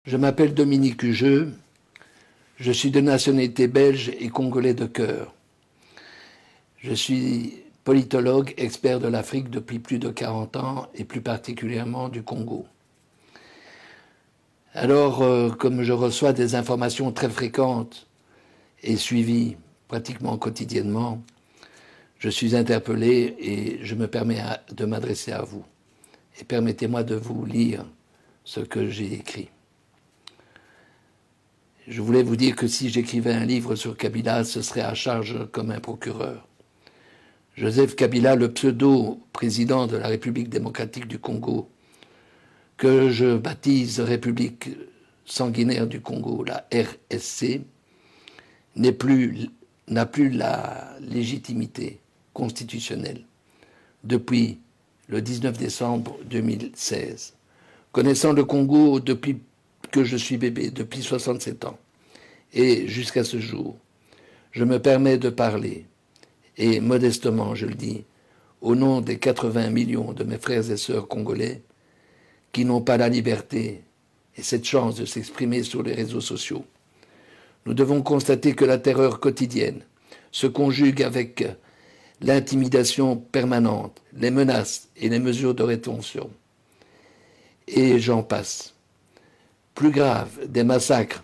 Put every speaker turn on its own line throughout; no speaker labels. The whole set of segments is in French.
Je m'appelle Dominique Hugeux, je suis de nationalité belge et congolais de cœur. Je suis politologue, expert de l'Afrique depuis plus de 40 ans et plus particulièrement du Congo. Alors, comme je reçois des informations très fréquentes et suivies pratiquement quotidiennement, je suis interpellé et je me permets de m'adresser à vous. Et permettez-moi de vous lire ce que j'ai écrit. Je voulais vous dire que si j'écrivais un livre sur Kabila, ce serait à charge comme un procureur. Joseph Kabila, le pseudo-président de la République démocratique du Congo, que je baptise République sanguinaire du Congo, la RSC, n'a plus la légitimité constitutionnelle depuis le 19 décembre 2016. Connaissant le Congo depuis que je suis bébé, depuis 67 ans, et jusqu'à ce jour, je me permets de parler, et modestement je le dis, au nom des 80 millions de mes frères et sœurs congolais qui n'ont pas la liberté et cette chance de s'exprimer sur les réseaux sociaux. Nous devons constater que la terreur quotidienne se conjugue avec l'intimidation permanente, les menaces et les mesures de rétention. Et j'en passe. Plus grave, des massacres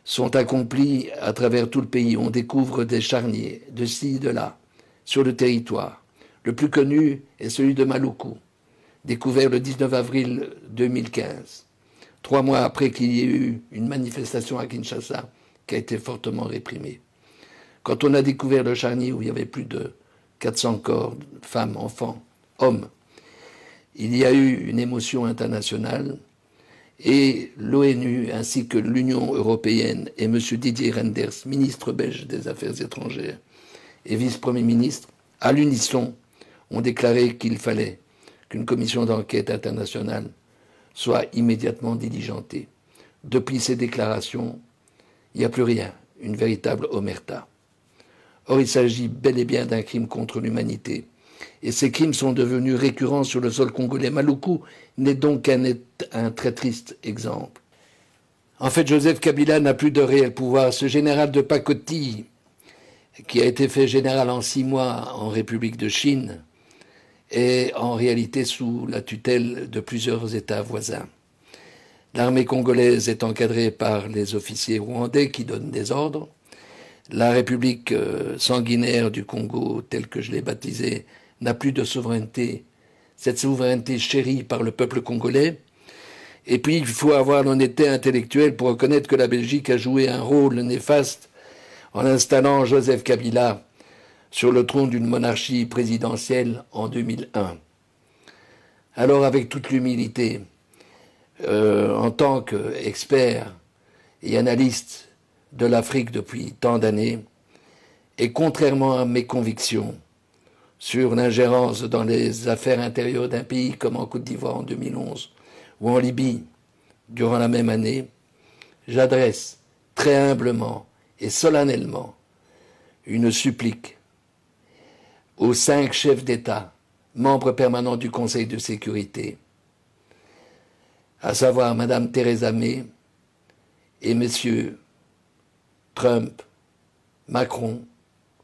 sont accomplis à travers tout le pays. On découvre des charniers de ci, de là, sur le territoire. Le plus connu est celui de Maluku, découvert le 19 avril 2015, 3 mois après qu'il y ait eu une manifestation à Kinshasa qui a été fortement réprimée. Quand on a découvert le charnier où il y avait plus de 400 corps, femmes, enfants, hommes, il y a eu une émotion internationale. Et l'ONU ainsi que l'Union européenne et M. Didier Reynders, ministre belge des Affaires étrangères et vice-premier ministre, à l'unisson, ont déclaré qu'il fallait qu'une commission d'enquête internationale soit immédiatement diligentée. Depuis ces déclarations, il n'y a plus rien, une véritable omerta. Or, il s'agit bel et bien d'un crime contre l'humanité. Et ces crimes sont devenus récurrents sur le sol congolais. Maluku n'est donc qu'un très triste exemple. En fait, Joseph Kabila n'a plus de réel pouvoir. Ce général de pacotille, qui a été fait général en 6 mois en République de Chine, est en réalité sous la tutelle de plusieurs États voisins. L'armée congolaise est encadrée par les officiers rwandais qui donnent des ordres. La République sanguinaire du Congo, telle que je l'ai baptisée, n'a plus de souveraineté, cette souveraineté chérie par le peuple congolais. Et puis, il faut avoir l'honnêteté intellectuelle pour reconnaître que la Belgique a joué un rôle néfaste en installant Joseph Kabila sur le trône d'une monarchie présidentielle en 2001. Alors, avec toute l'humilité, en tant qu'expert et analyste de l'Afrique depuis tant d'années, et contrairement à mes convictions sur l'ingérence dans les affaires intérieures d'un pays comme en Côte d'Ivoire en 2011 ou en Libye durant la même année, j'adresse très humblement et solennellement une supplique aux 5 chefs d'État, membres permanents du Conseil de sécurité, à savoir Mme Theresa May et messieurs Trump, Macron,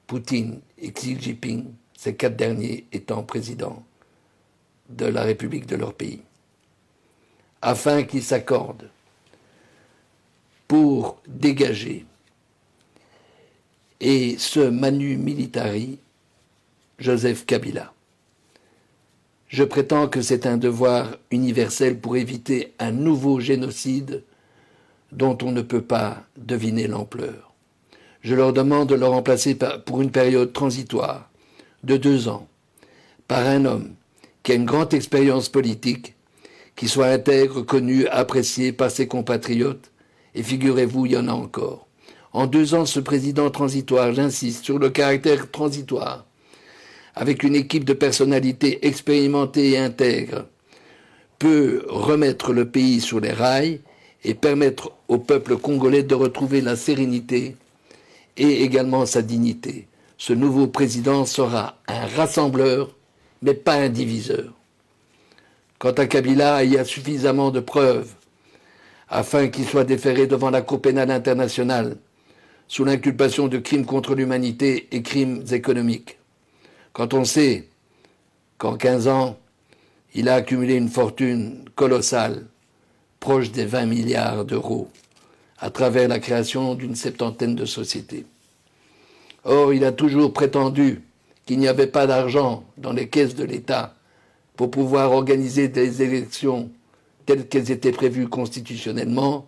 Poutine et Xi Jinping, ces 4 derniers étant présidents de la République de leur pays, afin qu'ils s'accordent pour dégager et ce manu militari Joseph Kabila. Je prétends que c'est un devoir universel pour éviter un nouveau génocide dont on ne peut pas deviner l'ampleur. Je leur demande de le remplacer pour une période transitoire de 2 ans par un homme qui a une grande expérience politique, qui soit intègre, connu, apprécié par ses compatriotes, et figurez-vous, il y en a encore. En 2 ans, ce président transitoire, j'insiste sur le caractère transitoire, avec une équipe de personnalités expérimentées et intègres, peut remettre le pays sur les rails et permettre au peuple congolais de retrouver la sérénité et également sa dignité. Ce nouveau président sera un rassembleur, mais pas un diviseur. Quant à Kabila, il y a suffisamment de preuves afin qu'il soit déféré devant la Cour pénale internationale sous l'inculpation de crimes contre l'humanité et crimes économiques. Quand on sait qu'en 15 ans, il a accumulé une fortune colossale, proche des 20 milliards d'euros, à travers la création d'une septantaine de sociétés. Or, il a toujours prétendu qu'il n'y avait pas d'argent dans les caisses de l'État pour pouvoir organiser des élections telles qu'elles étaient prévues constitutionnellement,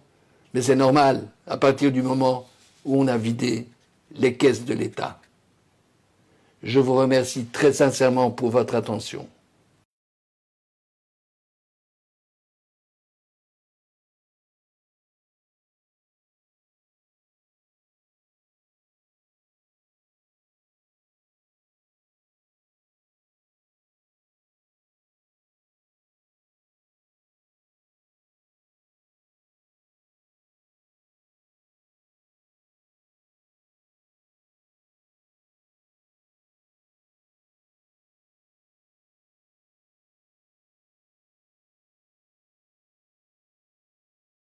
mais c'est normal à partir du moment où on a vidé les caisses de l'État. Je vous remercie très sincèrement pour votre attention.